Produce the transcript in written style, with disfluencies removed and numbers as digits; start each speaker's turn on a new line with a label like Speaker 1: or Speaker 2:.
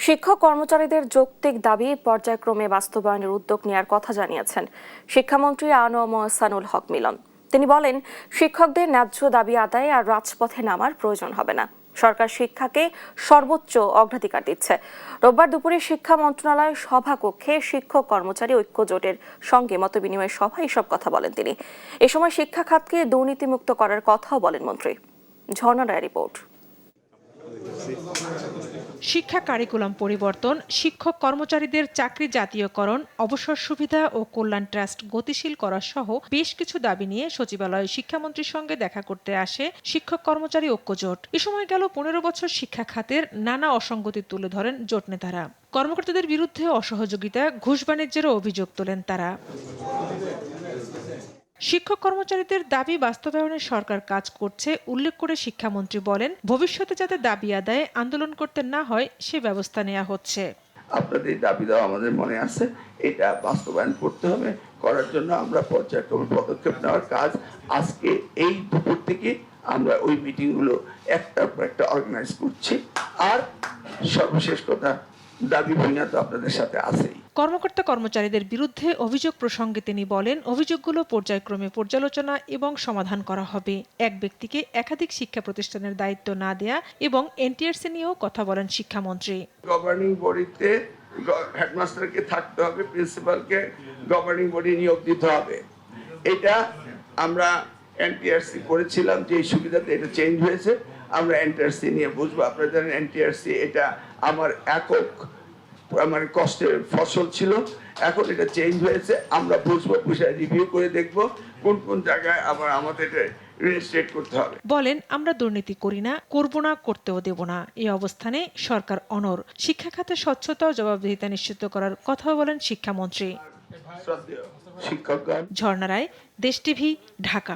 Speaker 1: শিক্ষক কর্মচারীদের যৌক্তিক দাবি পর্যায়ক্রমে বাস্তবায়নের উদ্যোগ নেওয়ার কথা জানিয়েছেন শিক্ষামন্ত্রী আনোয়ার মোহসানুল হক মিলন। তিনি বলেন, শিক্ষকদের ন্যায্য দাবি আদায়ে আর রাজপথে নামার প্রয়োজন হবে না। সরকার শিক্ষাকে সর্বোচ্চ অগ্রাধিকার দিচ্ছে। রোববার দুপুরে শিক্ষা মন্ত্রণালয় সভাকক্ষে শিক্ষক কর্মচারী ঐক্য জোটের সঙ্গে মতবিনিময় সভায় এসব কথা বলেন তিনি। এ সময় শিক্ষা খাতকে দুর্নীতিমুক্ত করার কথাও বলেন মন্ত্রী। ঝর্ণা রায় রিপোর্ট।
Speaker 2: শিক্ষা কারিকুলাম পরিবর্তন, শিক্ষক কর্মচারীদের চাকরি জাতীয়করণ, অবসর সুবিধা ও কল্যাণ ট্রাস্ট গতিশীল করা সহ বেশ কিছু দাবি নিয়ে সচিবালয়ে শিক্ষামন্ত্রীর সঙ্গে দেখা করতে আসে শিক্ষক কর্মচারী ঐক্য জোট। এ সময় গেল 15 বছর শিক্ষা খাতের নানা অসঙ্গতি তুলে ধরেন জোট নেতারা। কর্মকর্তাদের বিরুদ্ধে অসহযোগিতা, ঘুষ বাণিজ্যেরও অভিযোগ তোলেন তারা। শিক্ষক কর্মচারীদের দাবি বাস্তবায়নে সরকার কাজ করছে উল্লেখ করে শিক্ষামন্ত্রী বলেন, ভবিষ্যতে যাতে দাবি আদায়ে আন্দোলন করতে না হয় সে ব্যবস্থা নেওয়া হচ্ছে।
Speaker 3: আপনাদের দাবি দেওয়া আমাদের মনে আছে, এটা বাস্তবায়ন করতে হবে। করার জন্য আমরা পর্যায়ক্রমে পদক্ষেপ নেওয়ার কাজ আজকে এই দুপুর থেকে আমরা ওই মিটিংগুলো একটার পর একটা অর্গানাইজ করছি। আর সর্বশেষ কথা, দাবি ভূমিকা তো আপনাদের সাথে আছেই।
Speaker 2: কর্মকর্তা কর্মচারীদের বিরুদ্ধে অভিযোগ প্রসঙ্গে তিনি বলেন, অভিযোগগুলো পর্যায়ক্রমে পর্যালোচনা এবং সমাধান করা হবে। এক ব্যক্তিকে একাধিক শিক্ষা প্রতিষ্ঠানের দায়িত্ব না দেয়া এবং এনটিআরসি নিয়েও কথা বলেন শিক্ষামন্ত্রী।
Speaker 3: গভর্নিং বডিতে হেডমাস্টারকে থাকতে হবে, প্রিন্সিপালকে গভর্নিং বডি নিয়োগ দিতে হবে। এটা আমরা এনটিআরসি করেছিলাম, যে সুবিধাতে এটা চেঞ্জ হয়েছে। আমরা এনটিআরসি নিয়ে বুঝবো। আপনারা জানেন এনটিআরসি এটা আমার একক আমার কষ্টের ফসল ছিল। এখন এটা চেঞ্জ হয়েছে, আমরা বুঝবো, বুঝে রিভিউ করে দেখবো কোন কোন জায়গায় আবার আমাদের রেজিস্ট্রেট করতে হবে।
Speaker 2: বলেন, আমরা দুর্নীতি করি না, করব না, করতেও দেব না। এই অবস্থানে সরকার অনড়। শিক্ষা খাতে স্বচ্ছতা ও জবাবদিহিতা নিশ্চিত করার কথাও বলেন শিক্ষামন্ত্রী। ঝর্ণা রায়, দেশ টিভি, ঢাকা।